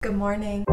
Good morning.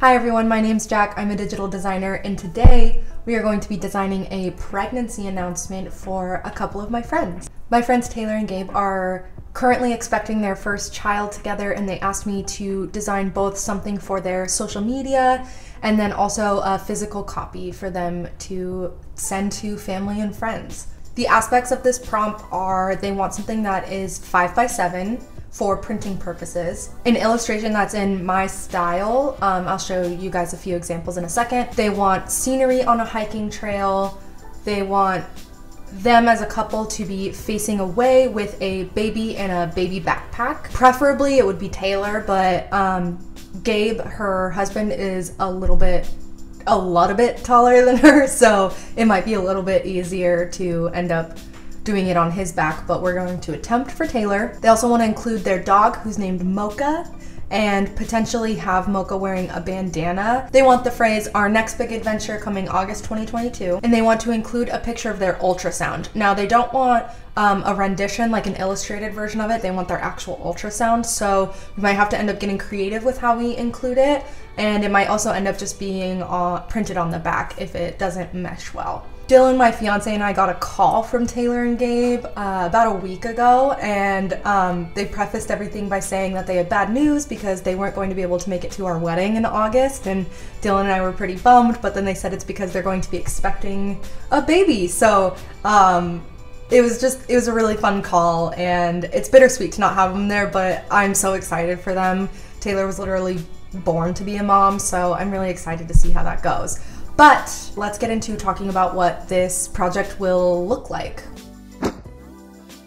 Hi everyone, my name's Jack. I'm a digital designer, and today we are going to be designing a pregnancy announcement for a couple of my friends. My friends Taylor and Gabe are currently expecting their first child together, and they asked me to design both something for their social media and then also a physical copy for them to send to family and friends. The aspects of this prompt are they want something that is 5x7 for printing purposes, an illustration that's in my style. I'll show you guys a few examples in a second. They want scenery on a hiking trail. They want them as a couple to be facing away with a baby in a baby backpack. Preferably it would be Taylor, but Gabe, her husband, is a little bit taller than her, so it might be a little bit easier to end up doing it on his back, but we're going to attempt for Taylor. They also want to include their dog, who's named Mocha, and potentially have Mocha wearing a bandana. They want the phrase, "Our next big adventure coming August 2022, and they want to include a picture of their ultrasound. Now, they don't want a rendition, like an illustrated version of it. They want their actual ultrasound, so we might have to end up getting creative with how we include it, and it might also end up just being printed on the back if it doesn't mesh well. Dylan, my fiance, and I got a call from Taylor and Gabe about a week ago, and they prefaced everything by saying that they had bad news because they weren't going to be able to make it to our wedding in August, and Dylan and I were pretty bummed, but then they said it's because they're going to be expecting a baby. So it was a really fun call, and it's bittersweet to not have them there, but I'm so excited for them. Taylor was literally born to be a mom, so I'm really excited to see how that goes. But let's get into talking about what this project will look like.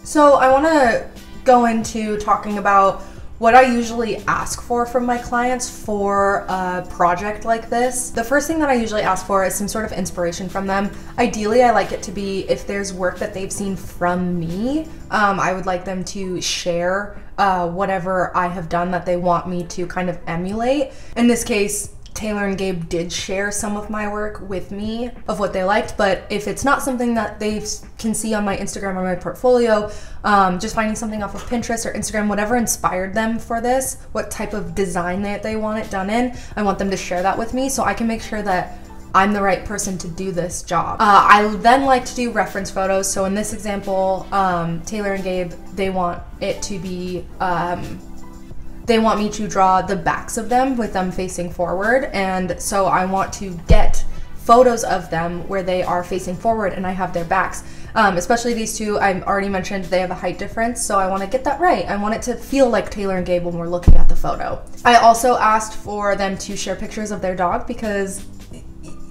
So I want to go into talking about what I usually ask for from my clients for a project like this. The first thing that I usually ask for is some sort of inspiration from them. Ideally, I like it to be, if there's work that they've seen from me, I would like them to share whatever I have done that they want me to kind of emulate. In this case, Taylor and Gabe did share some of my work with me of what they liked, but if it's not something that they can see on my Instagram or my portfolio, just finding something off of Pinterest or Instagram, whatever inspired them for this, what type of design that they want it done in, I want them to share that with me so I can make sure that I'm the right person to do this job. I then like to do reference photos. So in this example, Taylor and Gabe, they want it to be, they want me to draw the backs of them with them facing forward, and so I want to get photos of them where they are facing forward and I have their backs. Especially these two, I've already mentioned they have a height difference, so I want to get that right. I want it to feel like Taylor and Gabe when we're looking at the photo. I also asked for them to share pictures of their dog because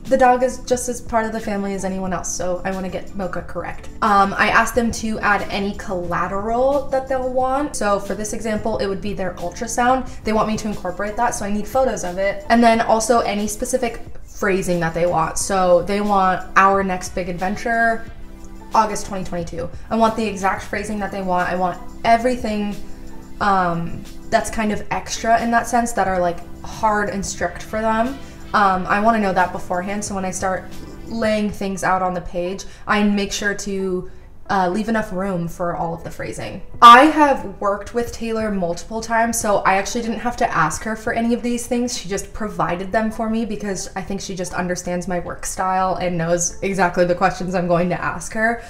the dog is just as part of the family as anyone else, so I want to get Mocha correct. I asked them to add any collateral that they'll want. So for this example, it would be their ultrasound. They want me to incorporate that, so I need photos of it. And then also any specific phrasing that they want. So they want "our next big adventure, August 2022. I want the exact phrasing that they want. I want everything that's kind of extra in that sense, that are like hard and strict for them. I want to know that beforehand, so when I start laying things out on the page, I make sure to leave enough room for all of the phrasing. I have worked with Taylor multiple times, so I actually didn't have to ask her for any of these things. She just provided them for me because I think she just understands my work style and knows exactly the questions I'm going to ask her.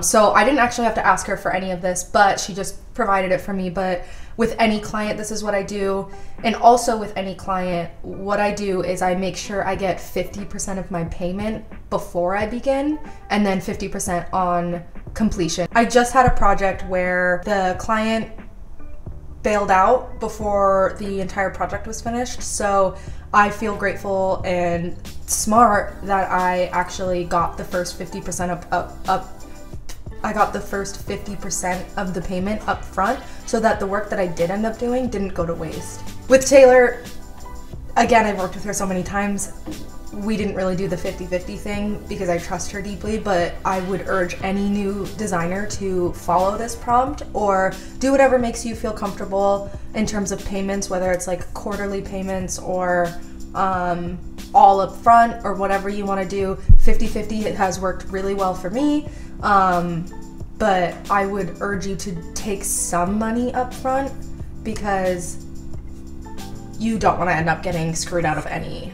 So I didn't actually have to ask her for any of this, but she just provided it for me. But with any client, this is what I do. And also with any client, what I do is I make sure I get 50% of my payment before I begin, and then 50% on completion. I just had a project where the client bailed out before the entire project was finished, so I feel grateful and smart that I actually got the first 50% I got the first 50% of the payment up front so that the work that I did end up doing didn't go to waste. With Taylor, again, I've worked with her so many times. We didn't really do the 50-50 thing because I trust her deeply, but I would urge any new designer to follow this prompt or do whatever makes you feel comfortable in terms of payments, whether it's like quarterly payments or all up front or whatever you want to do. 50-50 has worked really well for me. but I would urge you to take some money up front because you don't want to end up getting screwed out of any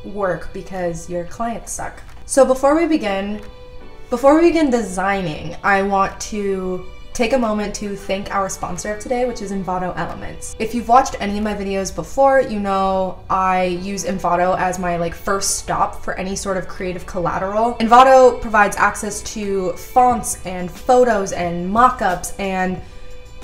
work because your clients suck. So before we begin designing, I want to take a moment to thank our sponsor of today, which is Envato Elements. If you've watched any of my videos before, you know I use Envato as my first stop for any sort of creative collateral. Envato provides access to fonts and photos and mock-ups and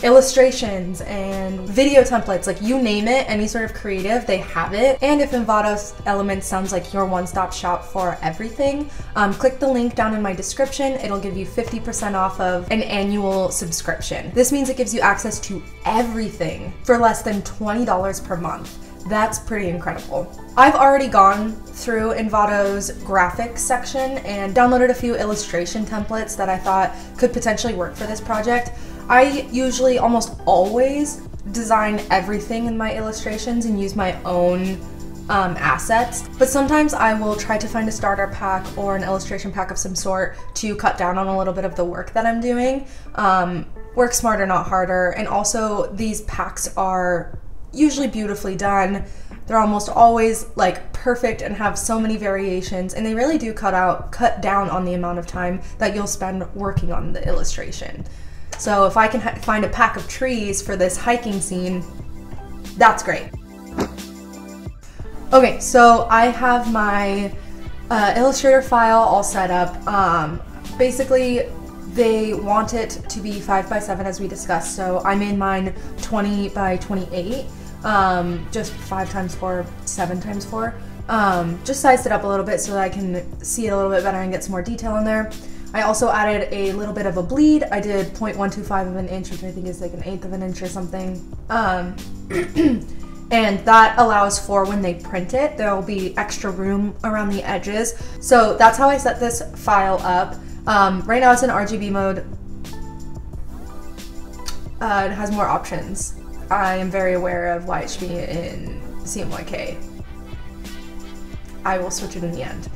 illustrations and video templates, you name it, any sort of creative, they have it. And if Envato Elements sounds like your one-stop shop for everything, click the link down in my description. It'll give you 50% off of an annual subscription. This means it gives you access to everything for less than $20 per month. That's pretty incredible. I've already gone through Envato's graphics section and downloaded a few illustration templates that I thought could potentially work for this project. I usually almost always design everything in my illustrations and use my own assets, but sometimes I will try to find a starter pack or an illustration pack of some sort to cut down on a little bit of the work that I'm doing. Work smarter, not harder, and also these packs are usually beautifully done. They're almost always perfect and have so many variations, and they really do cut down on the amount of time that you'll spend working on the illustration. So if I can find a pack of trees for this hiking scene, that's great. Okay, so I have my Illustrator file all set up. Basically, they want it to be 5x7 as we discussed, so I made mine 20 by 28, just 5x4, 7x4. Just sized it up a little bit so that I can see it a little bit better and get some more detail in there. I also added a little bit of a bleed. I did 0.125 of an inch, which I think is like 1/8 of an inch or something. And that allows for when they print it, there'll be extra room around the edges. So that's how I set this file up. Right now it's in RGB mode. It has more options. I am very aware of why it should be in CMYK. I will switch it in the end.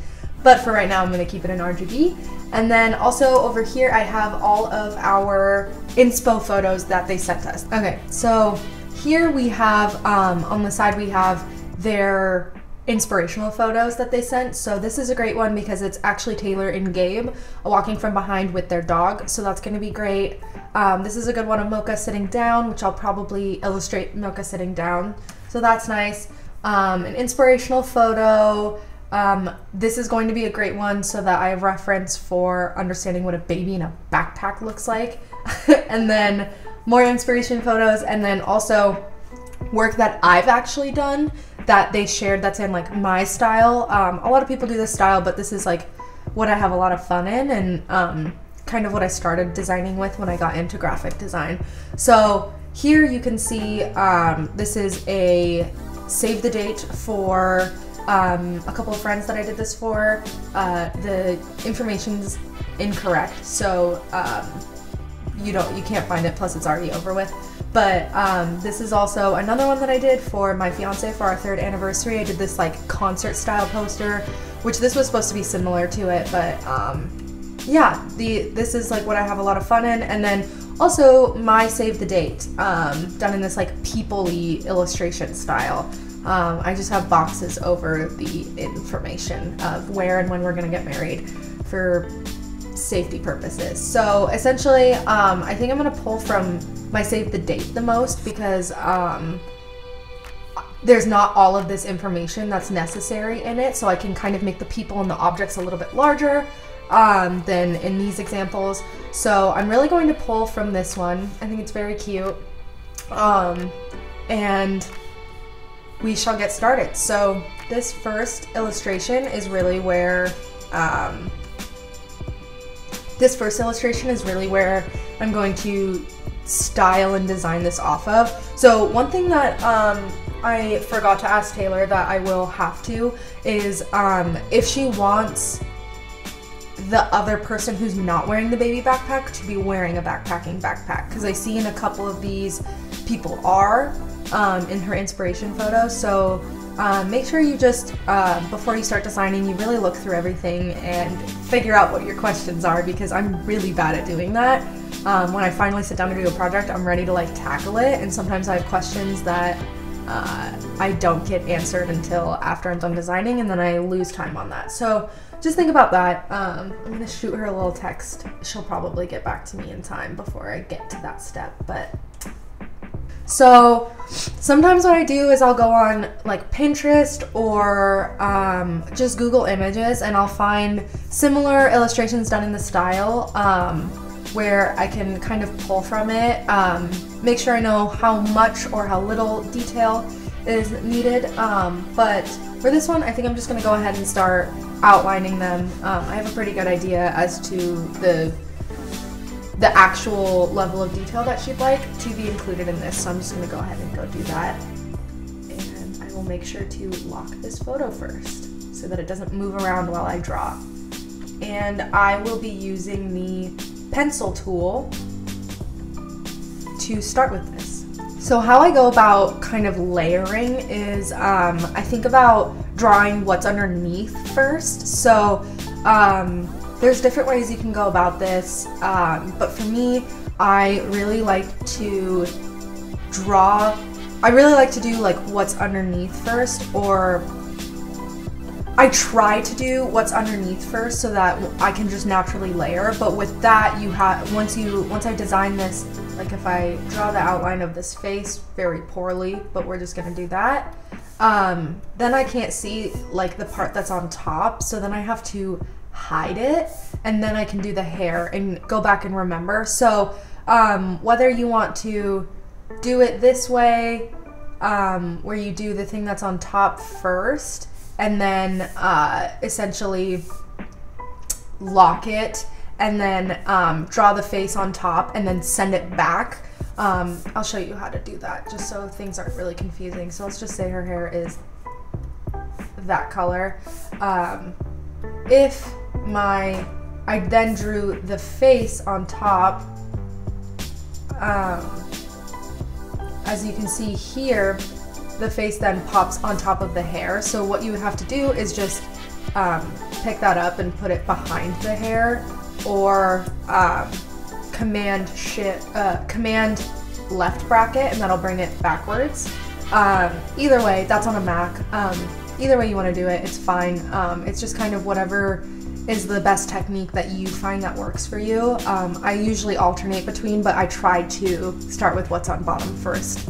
But for right now, I'm gonna keep it in RGB. And then also over here, I have all of our inspo photos that they sent us. Okay, so here we have, on the side, we have their inspirational photos that they sent. So this is a great one because it's actually Taylor and Gabe walking from behind with their dog. So that's gonna be great. This is a good one of Mocha sitting down, which I'll probably illustrate Mocha sitting down. So that's nice. An inspirational photo. This is going to be a great one so that I have reference for understanding what a baby in a backpack looks like. And then more inspiration photos, and then also work that I've actually done that they shared that's in my style. A lot of people do this style, but this is what I have a lot of fun in, and kind of what I started designing with when I got into graphic design. So here you can see this is a save the date for a couple of friends that I did this for. The information's incorrect, so you can't find it, plus it's already over with. But this is also another one that I did for my fiance for our 3rd anniversary. I did this concert style poster, which this was supposed to be similar to it, but yeah, this is what I have a lot of fun in. And then also my save the date, done in this people-y illustration style. I just have boxes over the information of where and when we're gonna get married for safety purposes. So essentially, I think I'm gonna pull from my save the date the most because there's not all of this information that's necessary in it, so I can kind of make the people and the objects a little bit larger than in these examples. So I'm really going to pull from this one. I think it's very cute. And we shall get started. So this first illustration is really where I'm going to style and design this off of. So one thing that I forgot to ask Taylor that I will have to is if she wants the other person who's not wearing the baby backpack to be wearing a backpacking backpack, because I see in a couple of these people are in her inspiration photo. So make sure you just, before you start designing, you really look through everything and figure out what your questions are, because I'm really bad at doing that. When I finally sit down to do a project, I'm ready to like tackle it, and sometimes I have questions that I don't get answered until after I'm done designing, and then I lose time on that. So just think about that. I'm gonna shoot her a little text. She'll probably get back to me in time before I get to that step. But so sometimes what I do is I'll go on like Pinterest or just Google Images, and I'll find similar illustrations done in the style where I can kind of pull from it, make sure I know how much or how little detail is needed. But for this one, I think I'm just gonna go ahead and start outlining them. I have a pretty good idea as to the actual level of detail that she'd like to be included in this, so I'm just gonna go ahead and go do that. And I will make sure to lock this photo first so that it doesn't move around while I draw. And I will be using the pencil tool to start with this. So how I go about kind of layering is I think about drawing what's underneath first. So there's different ways you can go about this, but for me, I really like to do like what's underneath first, or I try to do what's underneath first so that I can just naturally layer. But with that, you have once I design this, like if I draw the outline of this face very poorly, but we're just gonna do that, then I can't see like the part that's on top, so then I have to hide it, and then I can do the hair and go back and remember. So whether you want to do it this way, where you do the thing that's on top first and then essentially lock it, and then draw the face on top and then send it back. I'll show you how to do that just so things aren't really confusing. So let's just say her hair is that color. If I then drew the face on top, as you can see here, the face then pops on top of the hair. So what you would have to do is just pick that up and put it behind the hair, or command left bracket, and that'll bring it backwards. Either way, that's on a Mac. Either way you want to do it, it's fine. It's just kind of whatever is the best technique that you find that works for you. I usually alternate between, but I try to start with what's on bottom first.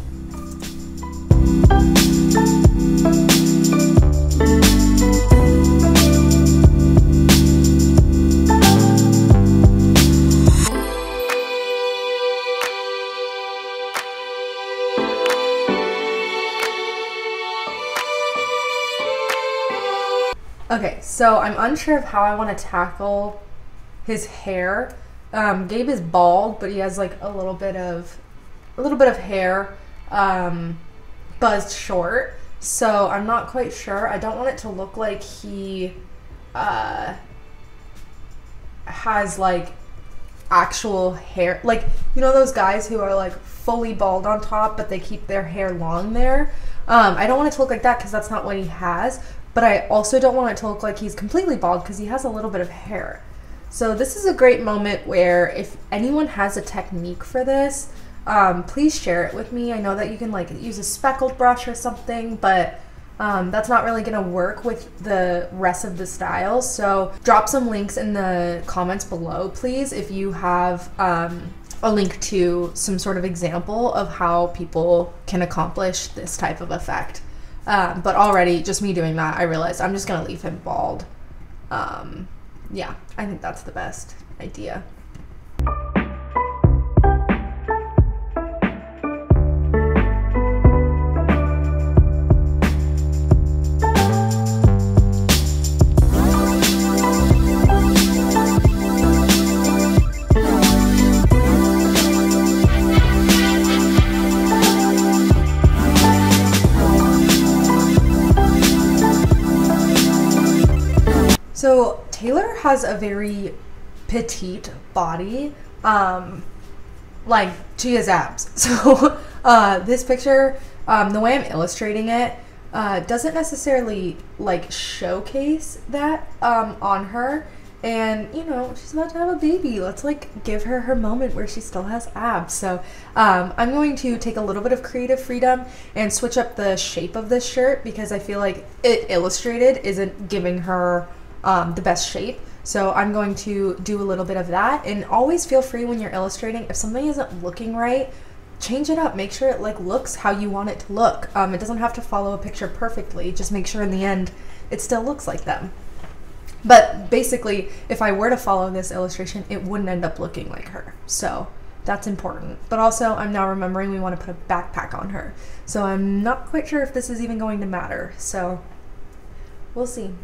Okay, so I'm unsure of how I want to tackle his hair. Gabe is bald, but he has like a little bit of hair, buzzed short. So I'm not quite sure. I don't want it to look like he has like actual hair, like, you know those guys who are like fully bald on top but they keep their hair long there. I don't want it to look like that because that's not what he has. But I also don't want it to look like he's completely bald because he has a little bit of hair. So this is a great moment where if anyone has a technique for this, please share it with me. I know that you can like use a speckled brush or something, but that's not really gonna work with the rest of the styles. So drop some links in the comments below, please, if you have a link to some sort of example of how people can accomplish this type of effect. But already, just me doing that, I realized I'm just gonna leave him bald. Yeah, I think that's the best idea. So Taylor has a very petite body, like she has abs. So this picture, the way I'm illustrating it, doesn't necessarily like showcase that on her. And you know, she's about to have a baby. Let's like give her her moment where she still has abs. So I'm going to take a little bit of creative freedom and switch up the shape of this shirt because I feel like it illustrated isn't giving her the best shape. So I'm going to do a little bit of that. And always feel free when you're illustrating, if something isn't looking right, change it up. Make sure it like looks how you want it to look. It doesn't have to follow a picture perfectly. Just make sure in the end it still looks like them. But basically, if I were to follow this illustration, it wouldn't end up looking like her. So that's important. But also, I'm now remembering we want to put a backpack on her. So I'm not quite sure if this is even going to matter. So we'll see.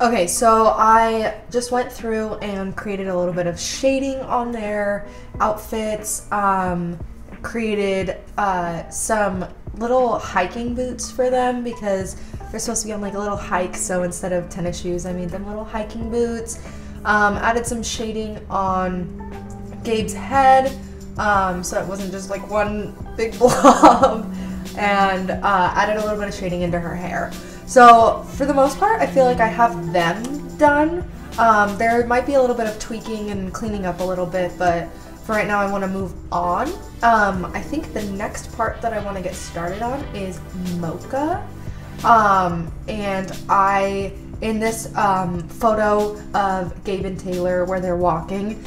Okay, so I just went through and created a little bit of shading on their outfits, created some little hiking boots for them because they're supposed to be on like a little hike, so instead of tennis shoes, I made them little hiking boots. Added some shading on Gabe's head, so it wasn't just like one big blob, and added a little bit of shading into her hair. So for the most part, I feel like I have them done. There might be a little bit of tweaking and cleaning up a little bit, but for right now I want to move on. I think the next part that I want to get started on is Mocha. And I in this photo of Gabe and Taylor where they're walking,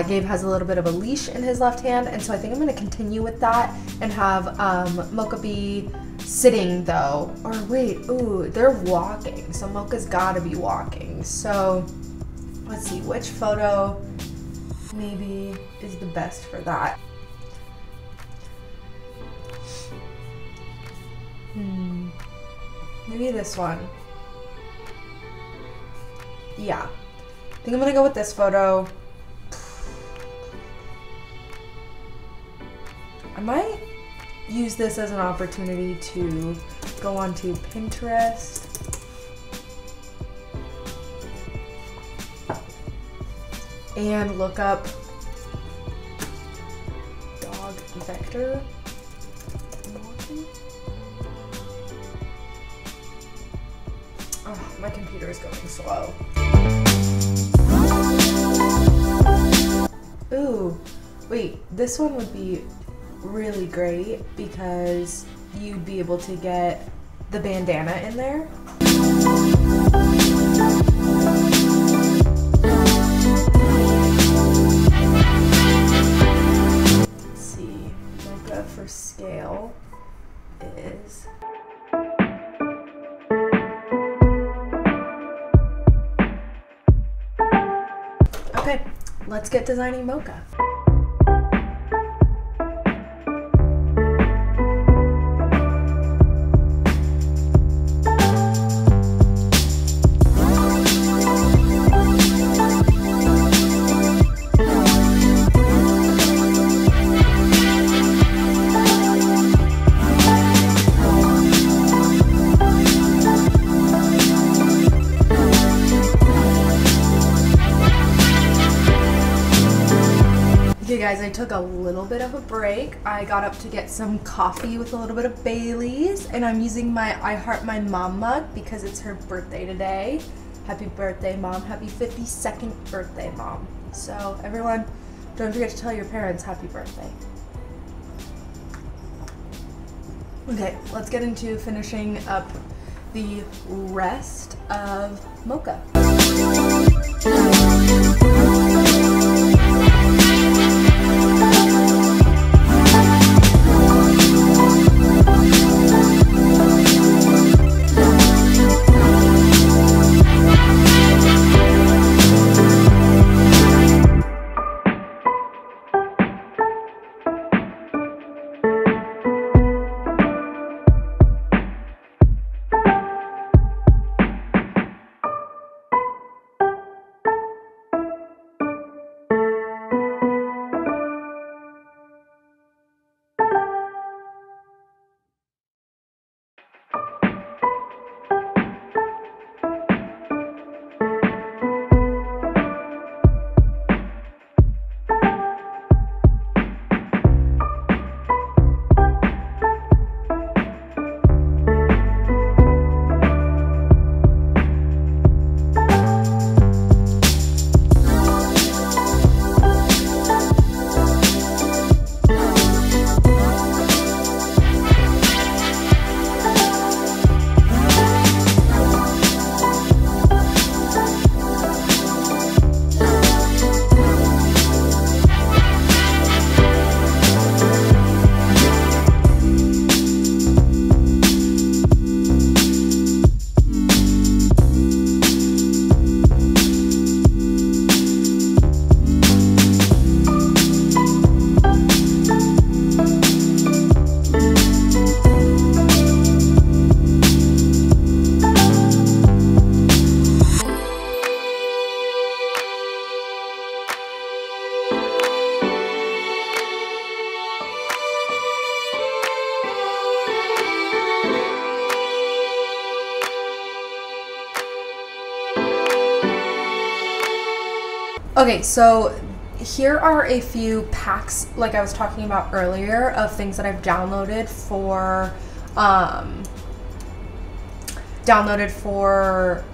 Gabe has a little bit of a leash in his left hand, and so I think I'm going to continue with that and have Mocha be sitting though. Or wait, ooh, they're walking, so Mocha's got to be walking. So let's see which photo maybe is the best for that. Maybe this one. Yeah, I think I'm gonna go with this photo. I might use this as an opportunity to go onto Pinterest and look up dog vector. Oh, my computer is going slow. Ooh, wait, this one would be really great because you'd be able to get the bandana in there. Let's see, Mocha for scale is... Okay, let's get designing Mocha. Okay guys, I took a little bit of a break. I got up to get some coffee with a little bit of Bailey's, and I'm using my I Heart My Mom mug because it's her birthday today. Happy birthday, Mom. Happy 52nd birthday, Mom. So everyone, don't forget to tell your parents happy birthday. Okay, let's get into finishing up the rest of Mocha. Okay, so here are a few packs, like I was talking about earlier, of things that I've downloaded for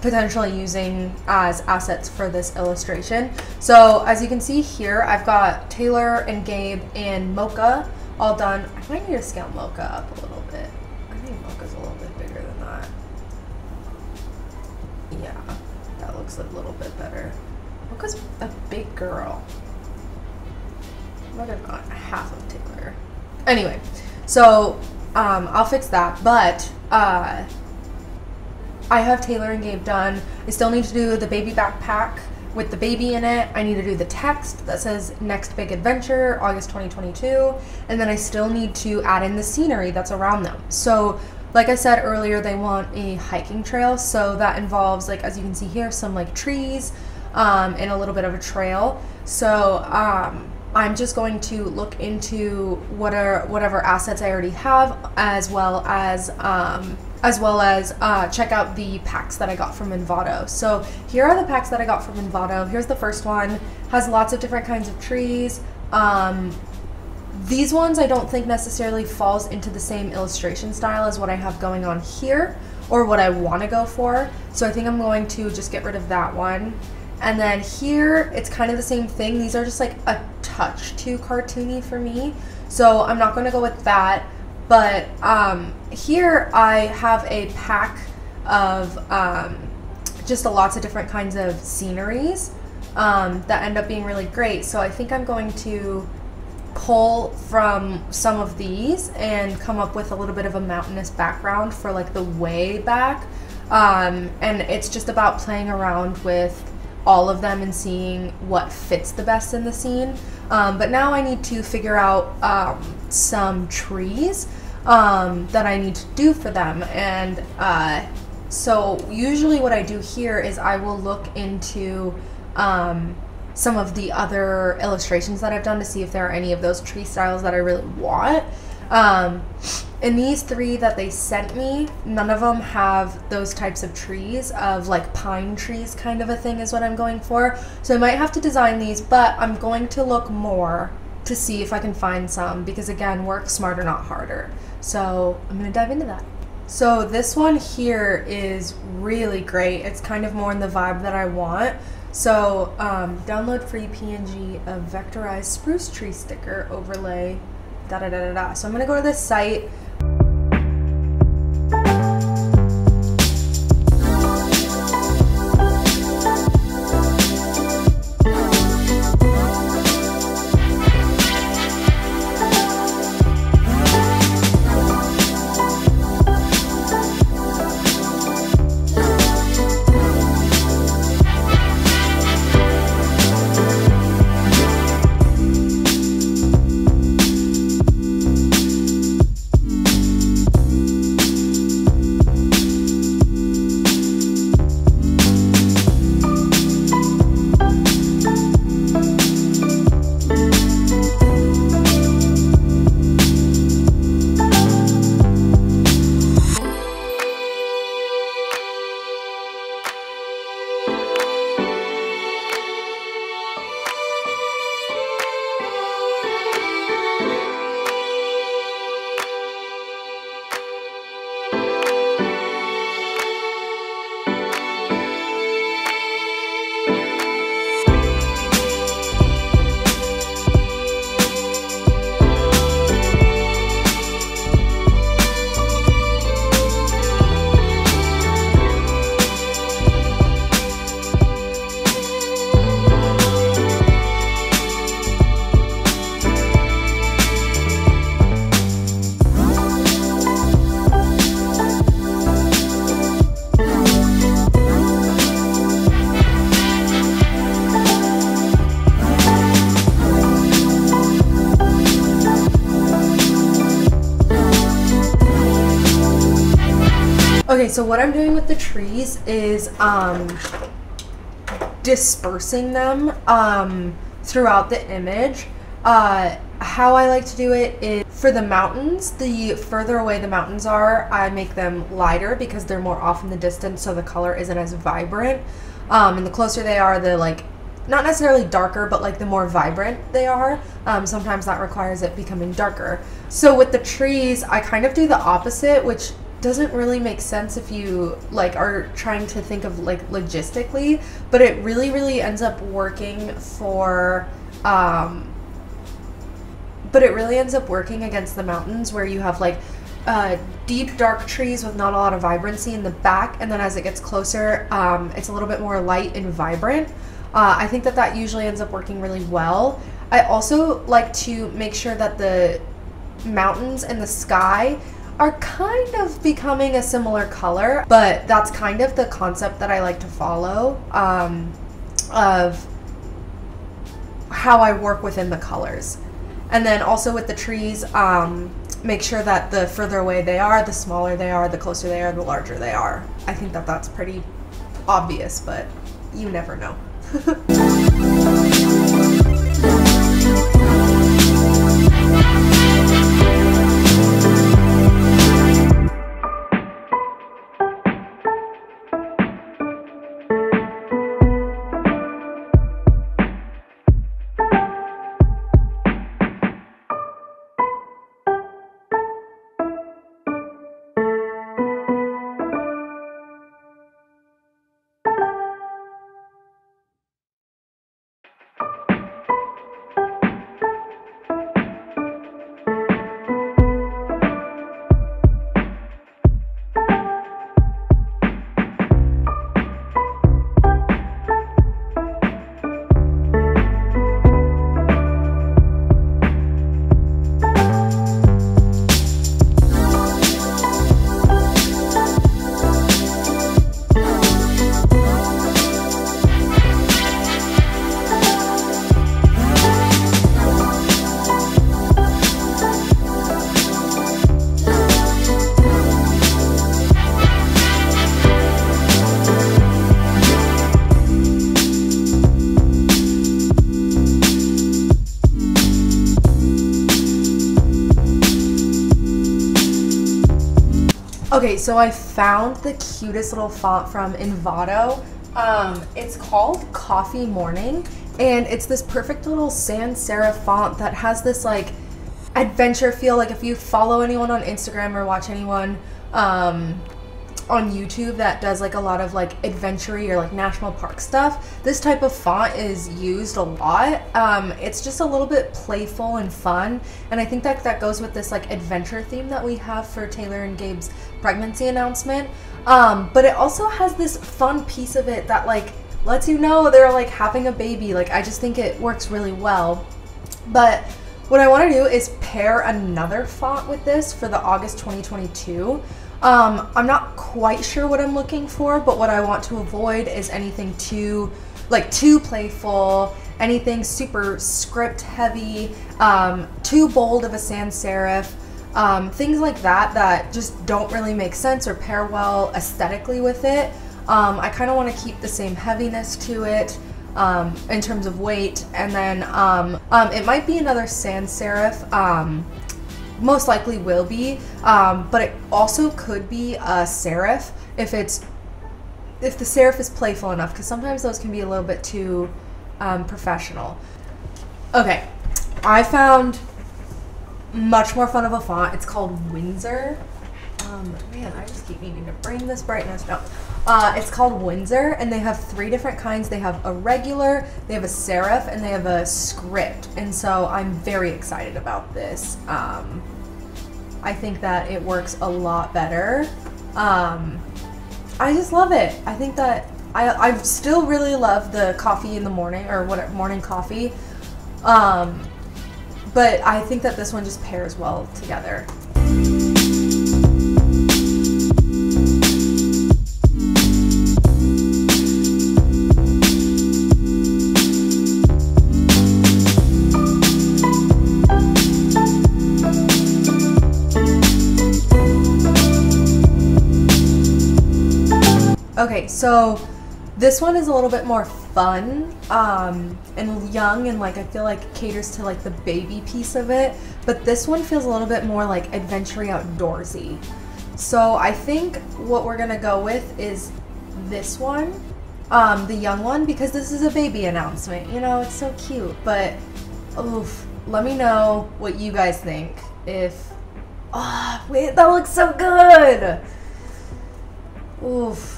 potentially using as assets for this illustration. So as you can see here, I've got Taylor and Gabe and Mocha all done. I might need to scale Mocha up a little bit. I think Mocha's a little bit bigger than that. Yeah. looks a little bit better. Look, is a big girl. What about half of Taylor? Anyway, so I'll fix that, but I have Taylor and Gabe done. I still need to do the baby backpack with the baby in it. I need to do the text that says next big adventure, August 2022, and then I still need to add in the scenery that's around them. So like I said earlier, they want a hiking trail, so that involves, like, as you can see here, some like trees and a little bit of a trail. So I'm just going to look into whatever assets I already have, as well as check out the packs that I got from Envato. So here are the packs that I got from Envato. Here's the first one. Has lots of different kinds of trees. These ones I don't think necessarily falls into the same illustration style as what I have going on here, or what I want to go for. So I think I'm going to just get rid of that one. And then here, it's kind of the same thing. These are just like a touch too cartoony for me, so I'm not going to go with that. But here I have a pack of just lots of different kinds of sceneries that end up being really great. So I think I'm going to pull from some of these and come up with a little bit of a mountainous background for like the way back. And it's just about playing around with all of them and seeing what fits the best in the scene. But now I need to figure out some trees that I need to do for them. And so usually what I do here is I will look into some of the other illustrations that I've done to see if there are any of those tree styles that I really want. In these three that they sent me, none of them have those types of trees, of like pine trees kind of a thing is what I'm going for. So I might have to design these, but I'm going to look more to see if I can find some, because again, work smarter, not harder. So I'm gonna dive into that. So this one here is really great. It's kind of more in the vibe that I want. So download free PNG of vectorized spruce tree sticker overlay, da da da da da. So I'm gonna go to this site. Okay, so what I'm doing with the trees is dispersing them throughout the image. How I like to do it is, for the mountains, the further away the mountains are, I make them lighter because they're more off in the distance, so the color isn't as vibrant. And the closer they are, the like, not necessarily darker, but like the more vibrant they are. Sometimes that requires it becoming darker. So with the trees, I kind of do the opposite, which doesn't really make sense if you like are trying to think of like logistically, but it really ends up working for against the mountains, where you have like deep dark trees with not a lot of vibrancy in the back, and then as it gets closer, it's a little bit more light and vibrant. I think that that usually ends up working really well. I also like to make sure that the mountains and the sky are kind of becoming a similar color, but that's kind of the concept that I like to follow, of how I work within the colors. And then also with the trees, make sure that the further away they are, the smaller they are, the closer they are, the larger they are. I think that that's pretty obvious, but you never know. Okay, so I found the cutest little font from Envato. It's called Coffee Morning, and it's this perfect little sans serif font that has this like adventure feel. Like if you follow anyone on Instagram or watch anyone on YouTube that does like a lot of like adventure-y or like national park stuff, this type of font is used a lot. It's just a little bit playful and fun, and I think that that goes with this like adventure theme that we have for Taylor and Gabe's pregnancy announcement. But it also has this fun piece of it that like lets you know they're like having a baby. Like I just think it works really well. But what I want to do is pair another font with this for the August 2022. I'm not quite sure what I'm looking for, but what I want to avoid is anything too playful, anything super script heavy, too bold of a sans serif, things like that that just don't really make sense or pair well aesthetically with it. I kind of want to keep the same heaviness to it in terms of weight, and then it might be another sans serif. Most likely will be, but it also could be a serif if the serif is playful enough, because sometimes those can be a little bit too professional. Okay, I found much more fun of a font. It's called Windsor. Man, I just keep needing to bring this brightness down. It's called Windsor, and they have 3 different kinds. They have a regular, they have a serif, and they have a script. And so I'm very excited about this. I think that it works a lot better. I just love it. I think that I still really love the coffee in the morning, or what, morning coffee. But I think that this one just pairs well together. Okay, so this one is a little bit more fun and young, and like I feel like caters to like the baby piece of it, but this one feels a little bit more like adventure-y, outdoorsy. So I think what we're gonna go with is this one, the young one, because this is a baby announcement. You know, it's so cute, but oof, let me know what you guys think. If, oh, wait, that looks so good. Oof.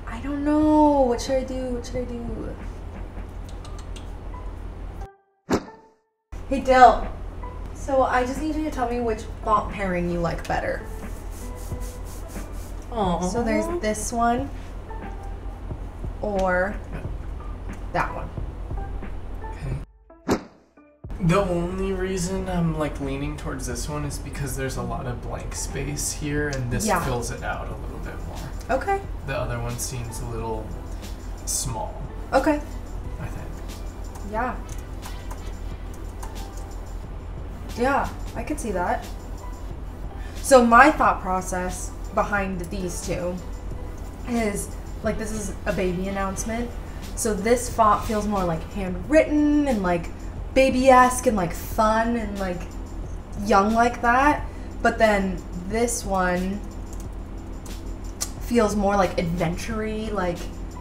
I don't know. What should I do? What should I do? Hey Dill. So I just need you to tell me which font pairing you like better. Aww. So there's this one or that one. Okay. The only reason I'm like leaning towards this one is because there's a lot of blank space here, and this fills it out a little bit more. Okay. The other one seems a little small. Okay. I think. Yeah. Yeah, I could see that. So my thought process behind these two is, like, this is a baby announcement. So this font feels more like handwritten and like baby-esque and like fun and like young like that. But then this one feels more like adventure-y, like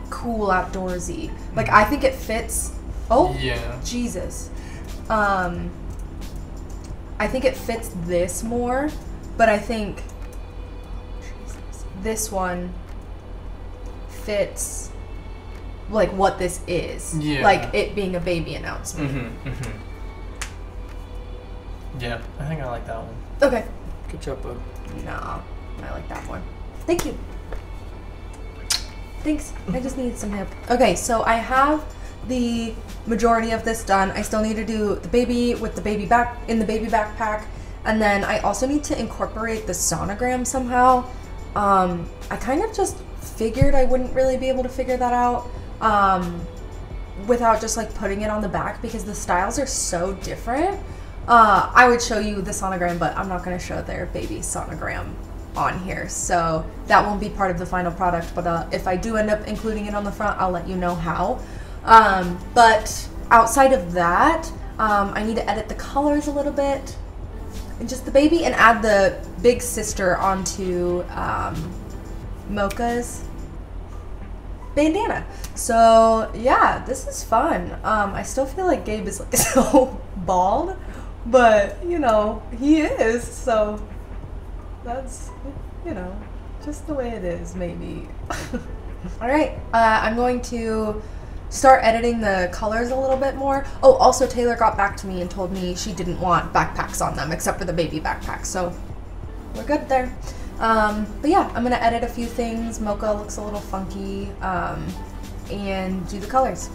cool, outdoorsy. Like, I think it fits. Oh, yeah. Jesus. I think it fits this more, but I think this one fits like what this is. Yeah. Like it being a baby announcement. Mm-hmm, mm-hmm. Yeah, I think I like that one. Okay. Good job, bud. Nah, I like that one. Thank you. Thanks. I just needed some help. Okay, so I have the majority of this done. I still need to do the baby with the baby back in the baby backpack, and then I also need to incorporate the sonogram somehow. I kind of just figured I wouldn't really be able to figure that out without just like putting it on the back because the styles are so different. I would show you the sonogram, but I'm not going to show their baby sonogram on here, so that won't be part of the final product, but if I do end up including it on the front, I'll let you know how. But outside of that, I need to edit the colors a little bit and just the baby and add the big sister onto Mocha's bandana. So yeah, this is fun. I still feel like Gabe is like so bald, but you know, he is, so that's, you know, just the way it is, maybe. All right, I'm going to start editing the colors a little bit more. Oh, also Taylor got back to me and told me she didn't want backpacks on them except for the baby backpack, so we're good there. But yeah, I'm gonna edit a few things. Mocha looks a little funky, and do the colors.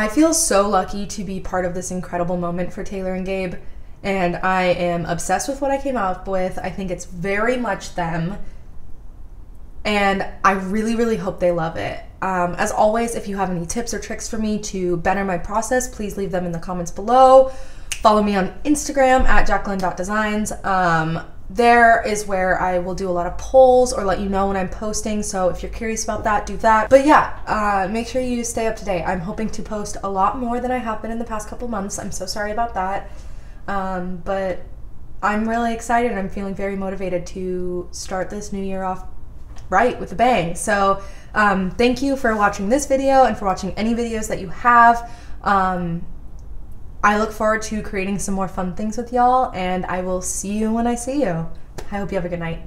feel so lucky to be part of this incredible moment for Taylor and Gabe, and I am obsessed with what I came up with. I think it's very much them, and I really, really hope they love it. As always, if you have any tips or tricks for me to better my process, please leave them in the comments below. Follow me on Instagram at jackelyn.designs. There is where I will do a lot of polls or let you know when I'm posting, so if you're curious about that, do that. But yeah, make sure you stay up to date. I'm hoping to post a lot more than I have been in the past couple months. I'm so sorry about that. But I'm really excited. I'm feeling very motivated to start this new year off right with a bang. So thank you for watching this video and for watching any videos that you have. I look forward to creating some more fun things with y'all, and I will see you when I see you. I hope you have a good night.